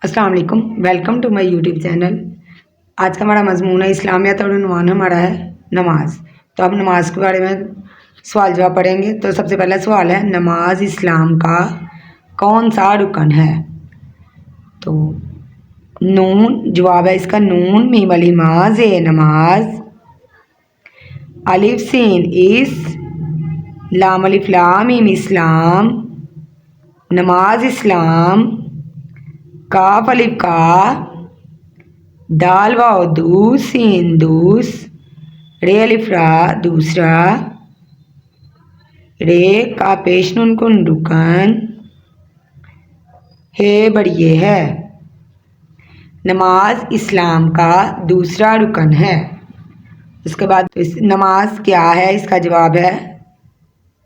अस्सलाम वालेकुम, welcome to my YouTube channel. आज का हमारा मजमून है इस्लामियत और उन्वान हमारा है नमाज। तो अब नमाज के बारे में सवाल जवाब पढ़ेंगे। तो सबसे पहला सवाल है, नमाज इस्लाम का कौन सा रुकन है? तो नून जवाब है इसका, नून मीम अलिफ माज ए नमाज, अलिफ सीन इस, लाम अलिफ लाम मीम इस्लाम, नमाज इस्लाम, काफ अलिफ का, दाल वाव दूस सीन दूस, रे अलिफ रा दूसरा, रे का पेश नून कुन रुकन, हे बढ़िए है। नमाज इस्लाम का दूसरा रुकन है। उसके बाद इस नमाज क्या है, इसका जवाब है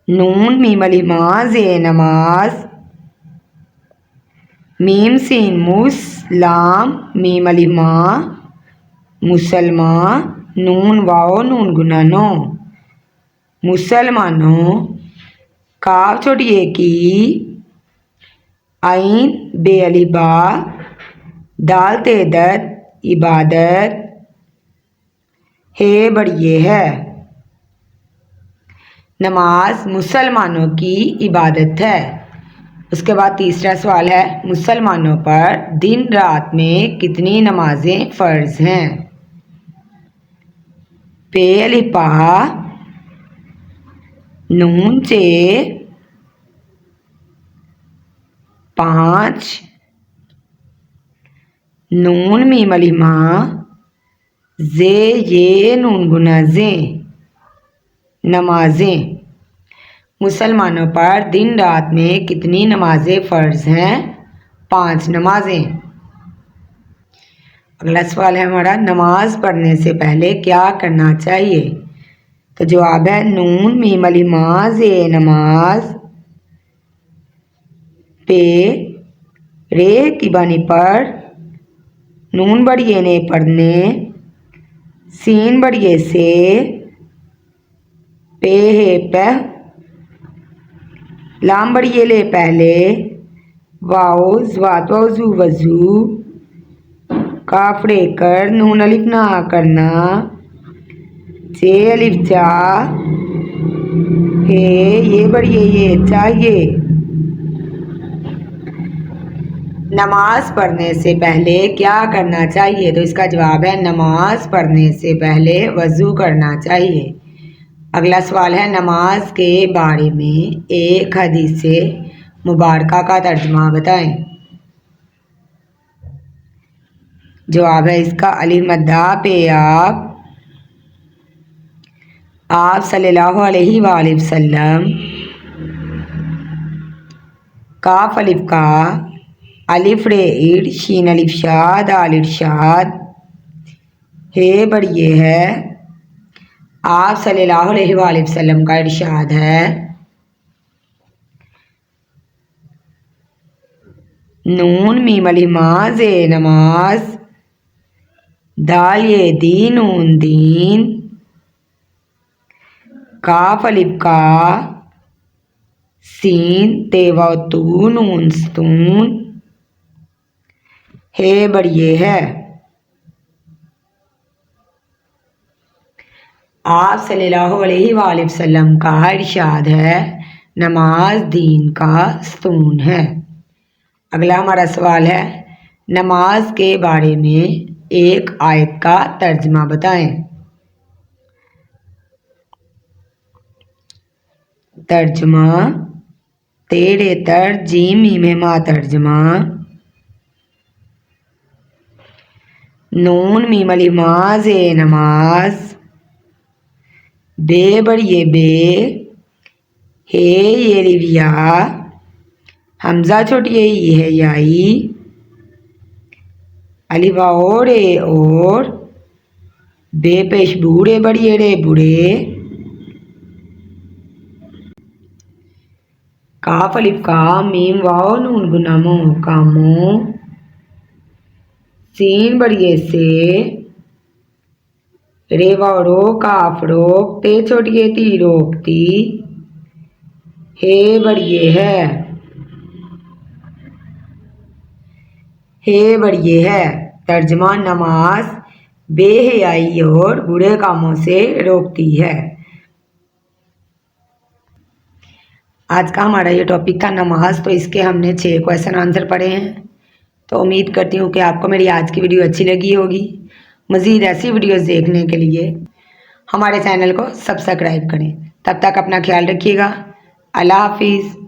नून मीम अलिफ माज ए नमाज, मीम सीन मुस, लाम मीम अलिफ मा मुसलमा, नून वाओ नून गुना नो मुसलमानों, काफ छोटी ए की, आइन बे अलिफ बा, दाल तेदत इबादत, हे बढ़िए है। नमाज मुसलमानों की इबादत है। उसके बाद तीसरा सवाल है, मुसलमानों पर दिन रात में कितनी नमाजें फ़र्ज हैं? पे अलिफ पा, नून चे 5, नून मीम अलिफ मा, जे ये नून गुना जे, नमाजें। मुसलमानों पर दिन रात में कितनी नमाजें फ़र्ज हैं? 5 नमाजें। अगला सवाल है हमारा, नमाज पढ़ने से पहले क्या करना चाहिए? तो जवाब है नून मीम अलिफ मा जे नमाज, पे रे की बानी पर, नून बढ़िए ने पढ़ने, सीन बढ़िए से, पे है पह, लाम बढ़िए ले पहले, वाओ ज़वात वज़ू वज़ू, काफड़े कर नून अलिफ ना करना, चे अलिफ चा, हे ये बढ़िए ये चाहिए। नमाज पढ़ने से पहले क्या करना चाहिए? तो इसका जवाब है नमाज पढ़ने से पहले वज़ू करना चाहिए। अगला सवाल है, नमाज के बारे में एक हदीस से मुबारका का तर्जुमा बताएं। जवाब है इसका, अली मद्दा पे आप सल्लल्लाहु अलैहि वसल्लम, काफ अलिफ का, अलिफ रे इड शीन अलिफ शाद आल इरशाद, हे बढ़िए है। आप सल्लल्लाहु अलैहि वसल्लम का इरशाद है, नून मीम अलिफ मा जे नमाज, दाल ये दी नून दीन, काफ अलिफ का, सीन तेवा तू नून स्तून, हे बढ़िए है। आप सल्लल्लाहु अलैहि वसल्लम का इरशाद है, नमाज दीन का स्तून है। अगला हमारा सवाल है, नमाज के बारे में एक आयत का तर्जुमा बताएं। तर्जुमा तेरे तर जीम मीम मा तर्जुमा, नून मीम अलिफ मा जे नमाज, बे बढ़िए बे, हे ये लिविया, हमजा छोटी ये है याई, अलिफ और ए और, बे पेश बूढ़े बढ़िए रे बूढ़े, काफ अलिफ का, मीम वाओ नून गुना मो कामो, सीन बढ़िए से, रे वाओ रो काफ रोक, ते छोटी ती रोकती, हे बढ़िए है। हे बढ़िए है। तर्जमा, नमाज बेहयाई और बुरे कामों से रोकती है। आज का हमारा ये टॉपिक था नमाज, तो इसके हमने 6 क्वेश्चन आंसर पढ़े हैं। तो उम्मीद करती हूँ कि आपको मेरी आज की वीडियो अच्छी लगी होगी। मज़ीद ऐसी वीडियोस देखने के लिए हमारे चैनल को सब्सक्राइब करें। तब तक अपना ख्याल रखिएगा। अल्लाह हाफिज़।